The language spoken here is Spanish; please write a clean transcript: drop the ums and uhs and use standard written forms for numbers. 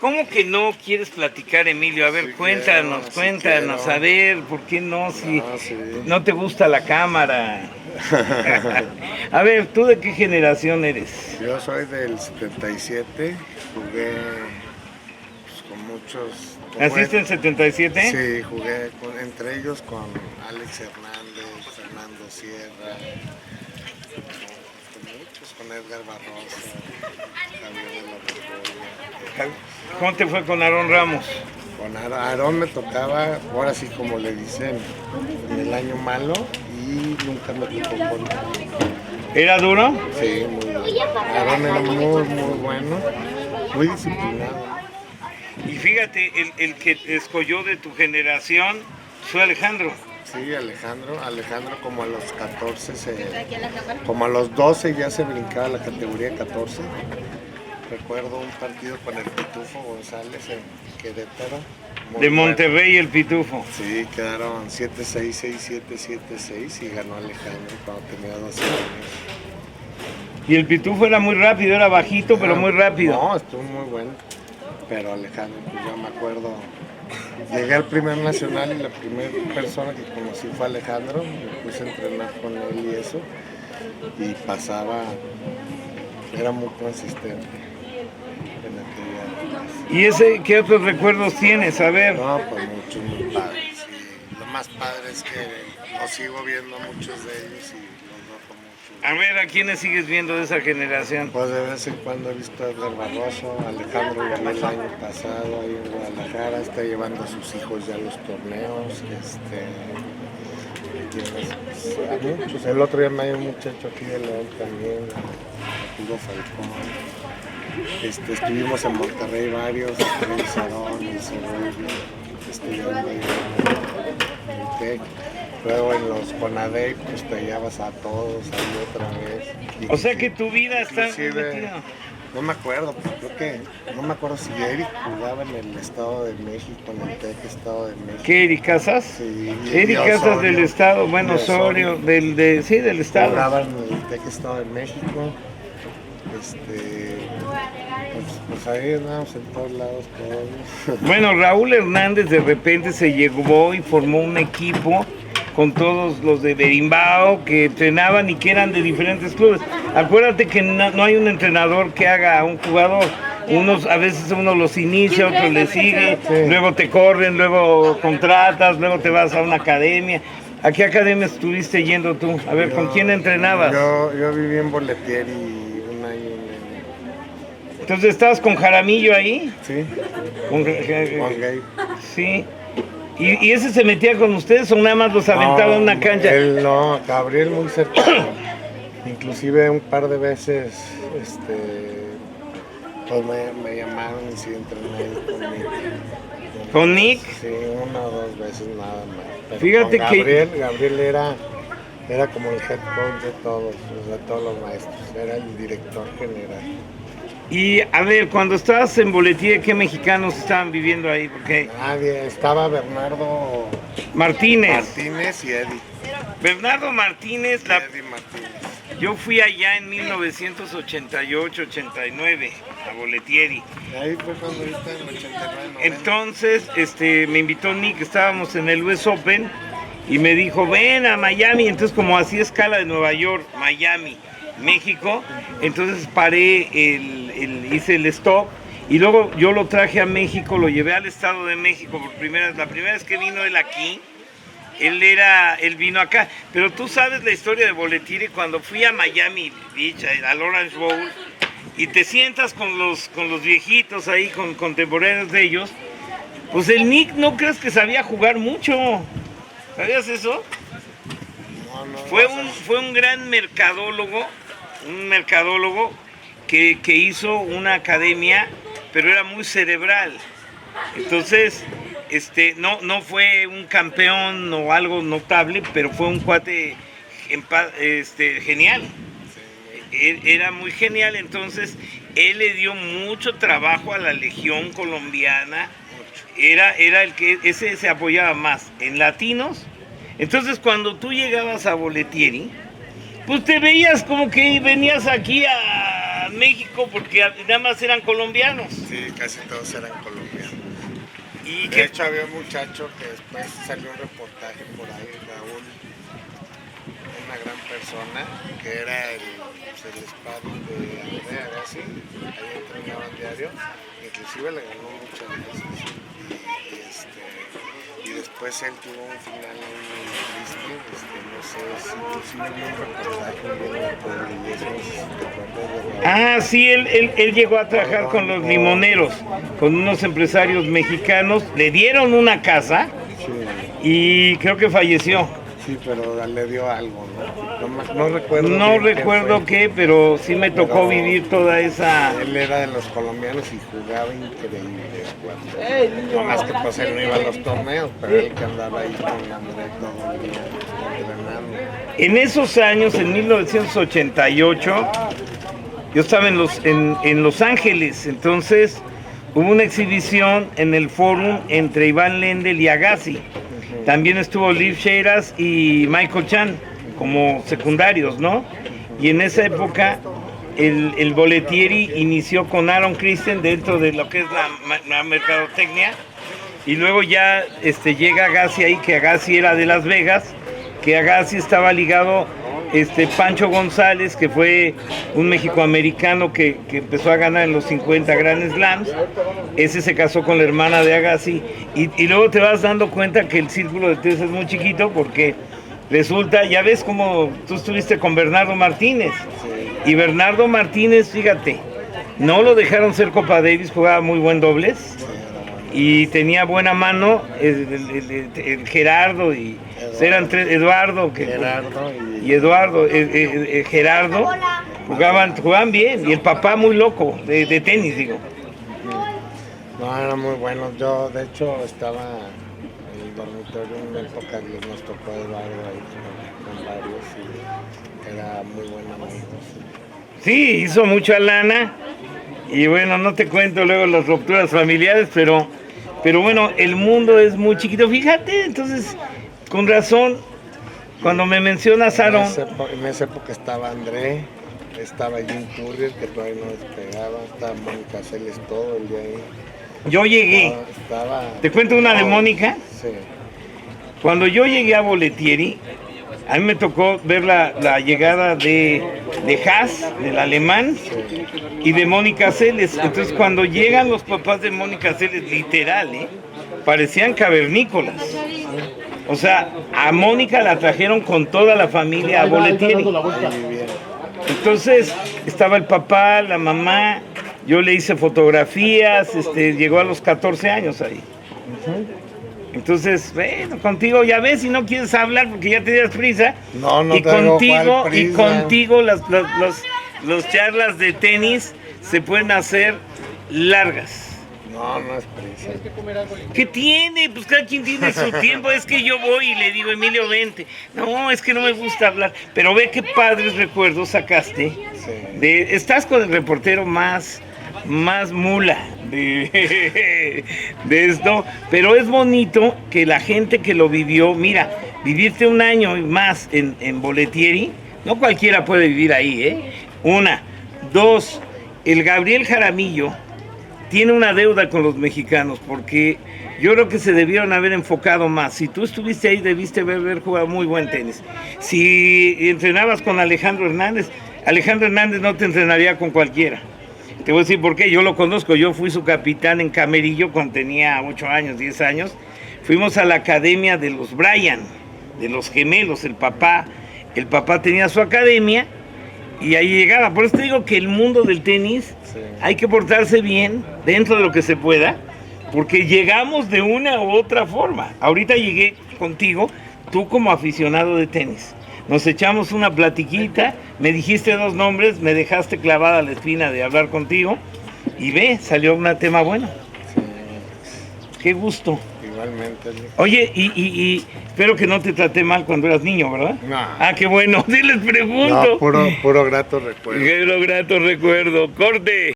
¿Cómo que no quieres platicar, Emilio? A ver, Sí cuéntanos, quiero, sí cuéntanos, quiero. a ver, ¿por qué no? Si No, sí. no te gusta la cámara. A ver, ¿tú de qué generación eres? Yo soy del 77, jugué pues, con muchos. ¿Naciste en 77? Sí, jugué entre ellos con Alex Hernández, Fernando Sierra, con muchos, con Edgar Barroso, Javier de la Borbolla. ¿Cómo te fue con Aarón Ramos? Con Aarón me tocaba, ahora sí como le dicen, en el año malo y nunca me tocó con él. ¿Era duro? Sí, muy bueno. Aarón era muy bueno, muy disciplinado. Y fíjate, el que escogió de tu generación fue Alejandro. Sí, Alejandro como a los 14, como a los 12 ya se brincaba la categoría 14. Recuerdo un partido con el Pitufo González en Querétaro. De Monterrey, el Pitufo. Sí, quedaron 7-6, 6-7, 7-6 y ganó Alejandro cuando tenía 12 años. Y el Pitufo era muy rápido, era bajito, pero muy rápido. No, estuvo muy bueno. Pero Alejandro, pues yo me acuerdo, llegué al primer nacional y la primera persona que conocí fue Alejandro, me puse a entrenar con él y eso, y pasaba, era muy consistente en aquella época. ¿Y ese qué otros recuerdos tienes? A ver. No, pues muchos, muy padres. Y lo más padre es que los sigo viendo a muchos de ellos y los noto mucho. A ver, ¿a quiénes sigues viendo de esa generación? Pues de vez en cuando he visto a Edgar Barroso, Alejandro vivió el año pasado ahí en Guadalajara, está llevando a sus hijos ya a los torneos, a muchos. El otro día me hay un muchacho aquí de León también, Hugo Falcón. Estuvimos en Monterrey varios, el Sarón, el Cebolla, estudiando ahí en el TEC. Luego en los Conadey, pues te llevas a todos ahí otra vez. O sea que tu vida está Inclusive, metida. no me acuerdo, creo que, no me acuerdo si Eric jugaba en el Estado de México, en el TEC Estado de México. ¿Qué, Eric Casas? Sí, Eric Casas del Estado, bueno, Osorio, sí, del Estado. Jugaba en el TEC Estado de México. Pues ahí andamos en todos lados todos. Bueno, Raúl Hernández de repente se llegó y formó un equipo con todos los de Berimbau que entrenaban y que eran de diferentes clubes. Acuérdate que no hay un entrenador que haga a un jugador. A veces uno los inicia, otro le sigue, luego te corren, luego contratas, luego te vas a una academia. ¿A qué academia estuviste yendo tú? A ver, ¿con quién entrenabas? Yo viví en Boletieri un año y medio. Entonces, ¿estabas con Jaramillo ahí? Sí, Con Gabe. Sí. ¿Y ese se metía con ustedes o nada más los aventaba en una cancha? Él no, Gabriel muy cercano. Inclusive un par de veces, pues me llamaron y sí entrené con Nick. ¿Con Nick? Sí, una o dos veces nada más. Pero Fíjate con Gabriel era como el head coach de todos los maestros, era el director general. Y a ver, cuando estabas en Boletier, ¿qué mexicanos estaban viviendo ahí? Porque Nadie, estaba Bernardo Martínez y Eddie. Bernardo Martínez, Eddie Martínez. yo fui allá en 1988-89 a Boletieri. Ahí fue cuando viste en el 89. Entonces, me invitó Nick, estábamos en el US Open y me dijo, ven a Miami. Entonces, como hacía escala de Nueva York, Miami, México, entonces paré, hice el stop y luego yo lo traje a México, lo llevé al Estado de México la primera vez que vino él aquí. Él vino acá, pero tú sabes la historia de Boletieri. Cuando fui a Miami Beach, al Orange Bowl, y te sientas con los viejitos ahí, con contemporáneos de ellos, pues el Nick no crees que sabía jugar mucho. ¿Sabías eso? No, Fue un gran mercadólogo, que hizo una academia, pero era muy cerebral. Entonces, no fue un campeón o algo notable, pero fue un cuate genial. Era muy genial. Entonces, él le dio mucho trabajo a la Legión Colombiana. Era el que ese se apoyaba más en latinos. Entonces, cuando tú llegabas a Boletieri, pues te veías como que venías aquí a a México porque nada más eran colombianos. Sí, casi todos eran colombianos. Y De hecho, había un muchacho que después salió un reportaje por ahí, Raúl, una gran persona, que era el sparring de Andrea Agassi, ahí entrenaban diario, inclusive le ganó muchas veces. Y después él tuvo un final muy triste, no sé si inclusive vi un reportaje de eso, no sé si te acuerdas de sí, él llegó a trabajar con los limoneros, con unos empresarios mexicanos, le dieron una casa y creo que falleció. Sí, pero le dio algo, ¿no? No recuerdo. No recuerdo qué, pero sí me tocó vivir toda esa... Él era de los colombianos y jugaba increíble. No más que pues él no iba a los torneos, pero él que andaba ahí con la mujer todo el día entrenando. En esos años, en 1988, yo estaba en Los Ángeles, entonces hubo una exhibición en el Forum entre Iván Lendl y Agassi. También estuvo Liv Sheras y Michael Chan como secundarios, ¿no? Y en esa época el Bollettieri inició con Aaron Christen dentro de lo que es la mercadotecnia, y luego ya llega Agassi ahí, que Agassi era de Las Vegas, que Agassi estaba ligado Pancho González, que fue un mexicoamericano que empezó a ganar en los 50 Grand Slams. Ese se casó con la hermana de Agassi, y luego te vas dando cuenta que el círculo de tenis es muy chiquito, porque resulta, ya ves como tú estuviste con Bernardo Martínez, y Bernardo Martínez, fíjate, no lo dejaron ser Copa Davis, jugaba muy buen dobles, y tenía buena mano el Gerardo, y eran tres, Gerardo jugaban bien, y el papá muy loco de tenis, digo. No, eran muy buenos. Yo de hecho estaba en el dormitorio en una época que nos tocó Eduardo ahí con varios, y era muy buen amigo. Sí, hizo mucha lana, y bueno, no te cuento luego las rupturas familiares, pero bueno, el mundo es muy chiquito, fíjate. Entonces, con razón, cuando me mencionas Aaron... En esa época estaba André, estaba Jim Courier, que todavía no despegaba, estaba Mónica Seles todo el día ahí. Yo llegué, ¿te cuento una de Mónica? Sí. Cuando yo llegué a Bollettieri, a mí me tocó ver la llegada de Haas, del alemán, y de Mónica Seles. Entonces, cuando llegan los papás de Mónica Seles, literal, parecían cavernícolas. O sea, a Mónica la trajeron con toda la familia a Bollettieri. Entonces, estaba el papá, la mamá, yo le hice fotografías, llegó a los 14 años ahí. Entonces, bueno, contigo ya ves, si no quieres hablar porque ya tenías prisa. No y contigo las charlas de tenis se pueden hacer largas. No es prisa. ¿Qué tiene? Pues cada quien tiene su tiempo. Es que yo voy y le digo, Emilio, vente. No, es que no me gusta hablar. Pero ve qué padres recuerdos sacaste. Sí. Estás con el reportero más mula de esto, pero es bonito que la gente que lo vivió, mira, vivirte un año y más en Bollettieri, no cualquiera puede vivir ahí, Una, dos, el Gabriel Jaramillo tiene una deuda con los mexicanos, porque yo creo que se debieron haber enfocado más. Si tú estuviste ahí, debiste haber jugado muy buen tenis. Si entrenabas con Alejandro Hernández no te entrenaría con cualquiera. Te voy a decir por qué, yo lo conozco, yo fui su capitán en Camerillo cuando tenía 8 años, 10 años. Fuimos a la academia de los Bryan, de los gemelos, el papá tenía su academia y ahí llegaba. Por eso te digo que el mundo del tenis hay que portarse bien dentro de lo que se pueda, porque llegamos de una u otra forma. Ahorita llegué contigo, tú como aficionado de tenis. Nos echamos una platiquita, me dijiste 2 nombres, me dejaste clavada la espina de hablar contigo y salió un tema bueno. Sí. Qué gusto. Igualmente. Oye, y espero que no te traté mal cuando eras niño, ¿verdad? No. Ah, qué bueno, sí les pregunto. No, puro grato recuerdo. Puro grato recuerdo. Corte.